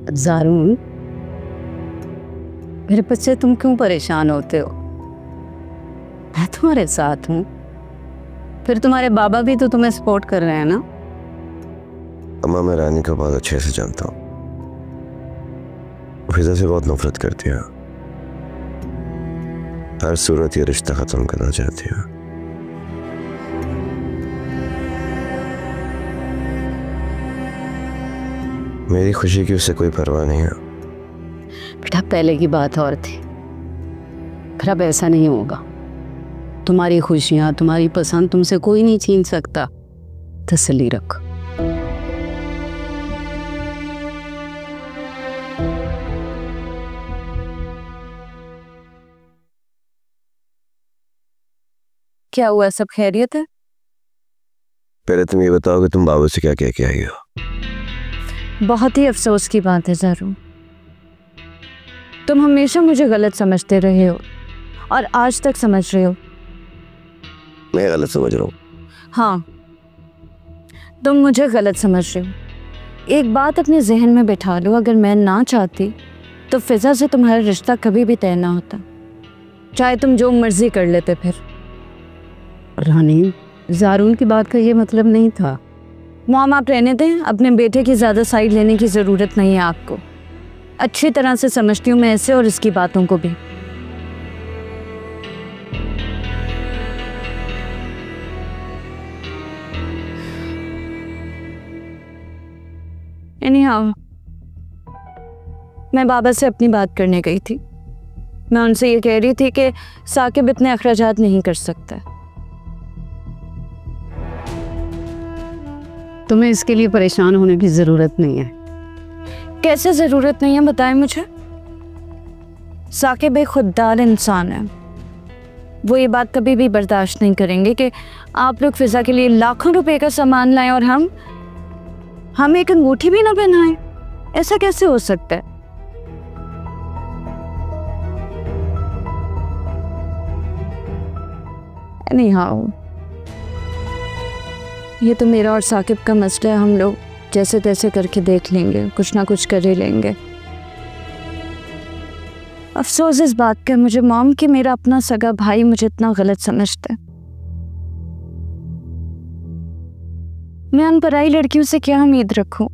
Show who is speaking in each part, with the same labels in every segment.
Speaker 1: ज़ारून, मेरे बच्चे तुम क्यों परेशान होते हो? मैं तुम्हारे साथ हूँ। फिर तुम्हारे बाबा भी तो तुम्हें सपोर्ट कर रहे हैं ना?
Speaker 2: अम्मा, मैं रानी को बहुत अच्छे से जानता हूँ। फिजा से बहुत नफरत करती है। हर सूरत ये रिश्ता खत्म करना चाहती है। मेरी खुशी की उससे कोई परवाह नहीं है।
Speaker 1: बेटा, पहले की बात और थी, फिर अब ऐसा नहीं होगा। तुम्हारी खुशियाँ, तुम्हारी पसंद तुमसे कोई नहीं छीन सकता। तसल्ली रख। क्या हुआ, सब खैरियत है?
Speaker 2: पहले तुम ये बताओ कि तुम बाबू से क्या कह के आई हो?
Speaker 3: बहुत ही अफसोस की बात है ज़ारून, तुम हमेशा मुझे गलत समझते रहे हो और आज तक समझ रहे हो।
Speaker 2: मैं गलत समझ रहा हूँ?
Speaker 3: हाँ, तुम मुझे गलत समझ रहे हो। एक बात अपने जहन में बैठा लो, अगर मैं ना चाहती तो फिजा से तुम्हारा रिश्ता कभी भी तय ना होता, चाहे तुम जो मर्जी कर लेते। फिर
Speaker 1: रानी, ज़ारून की बात का ये मतलब नहीं था।
Speaker 3: मॉम, आप रहने दें, अपने बेटे की ज़्यादा साइड लेने की ज़रूरत नहीं है आपको। अच्छी तरह से समझती हूँ मैं इसे और इसकी बातों को भी। एनीहाउ, मैं बाबा से अपनी बात करने गई थी। मैं उनसे ये कह रही थी कि साकिब इतने अखराजात नहीं कर सकता।
Speaker 1: तुम्हें इसके लिए परेशान होने की ज़रूरत नहीं है।
Speaker 3: कैसे ज़रूरत नहीं है, बताएं मुझे। साकिब एक खुददार इंसान है। वो ये बात कभी भी बर्दाश्त नहीं करेंगे कि आप लोग फिजा के लिए लाखों रुपए का सामान लाएं और हम एक अंगूठी भी ना पहनाएं। ऐसा कैसे हो सकता है? एनीहाउ, ये तो मेरा और साकिब का मसला है। हम लोग जैसे तैसे करके देख लेंगे, कुछ ना कुछ कर ही लेंगे। अफसोस इस बात का मुझे मॉम कि मेरा अपना सगा भाई मुझे इतना गलत समझता है। मैं उन पराई लड़कियों से क्या उम्मीद रखूं,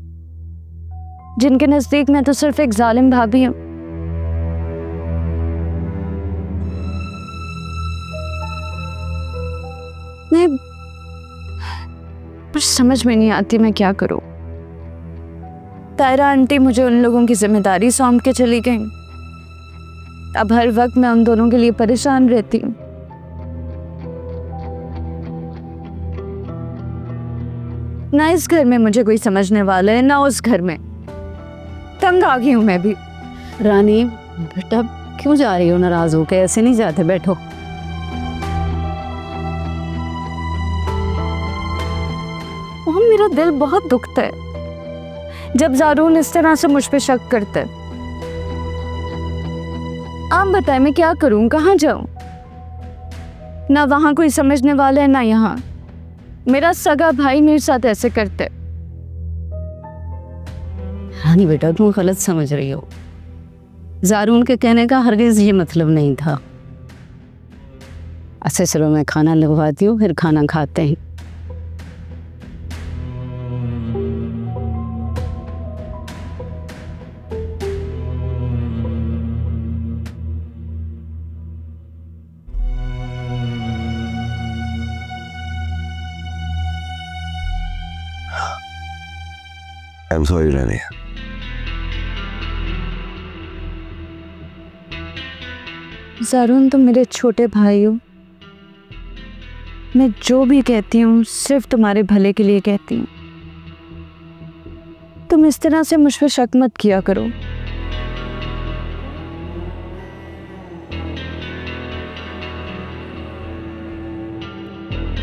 Speaker 3: जिनके नजदीक मैं तो सिर्फ एक जालिम भाभी हूं। कुछ समझ में नहीं आती मैं क्या करूं। तायरा आंटी मुझे उन लोगों की जिम्मेदारी सौंप के चली गई। अब हर वक्त मैं उन दोनों के लिए परेशान रहती हूँ। ना इस घर में मुझे कोई समझने वाला है, ना उस घर में। तंग आ गई हूँ मैं भी।
Speaker 1: रानी बेटा, क्यों जा रही हो नाराज होकर? ऐसे नहीं जाते, बैठो।
Speaker 3: मेरा दिल बहुत दुखता है जब ज़ारून इस तरह से मुझ पे शक करता है। आप बताएं मैं क्या करूं, कहाँ जाऊं? ना वहां कोई समझने वाला है, ना यहाँ। मेरा सगा भाई मेरे साथ ऐसे करता है।
Speaker 1: रानी बेटा, तुम गलत समझ रही हो। ज़ारून के कहने का हरगिज़ ये मतलब नहीं था। अच्छा चलो, मैं खाना लगवाती हूँ, फिर खाना खाते हैं।
Speaker 2: I'm sorry, रानी।
Speaker 3: ज़ारून, तुम मेरे छोटे भाई हो। मैं जो भी कहती हूँ सिर्फ तुम्हारे भले के लिए कहती हूँ। तुम इस तरह से मुझ पे शक मत किया करो।